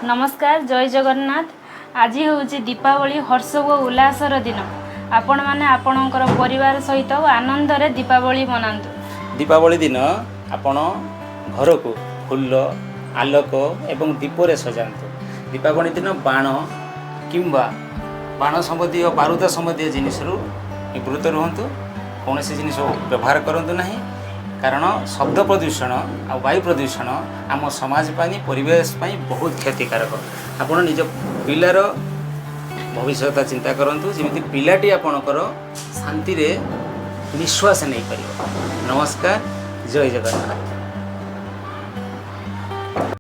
नमस्कार जय जगन्नाथ। आज हूँ दीपावली हर्ष व उल्लासर दिन। आपण मैंने आपणकर परिवार सहित आनंद रे दीपावली मनातु। दीपावली दिन आपण घर को फूल आलोक एवं दीपरे सजातु। दीपावली दिन बाण किंबा बाण संबंधी बारूद संबंधी जिनिस निवृत्त रुहतु। कौन से जिनिस व्यवहार करूँ ना, कारण शब्द प्रदूषण आ वायु प्रदूषण आम समाज परिवेश बहुत क्षतिकारक। आपण निज पिलार भविष्यता चिंता करंतु, जेमिति पिलाटी आपणकर शांति रे निश्वास नहीं पारिबो। नमस्कार, जय जगन्नाथ।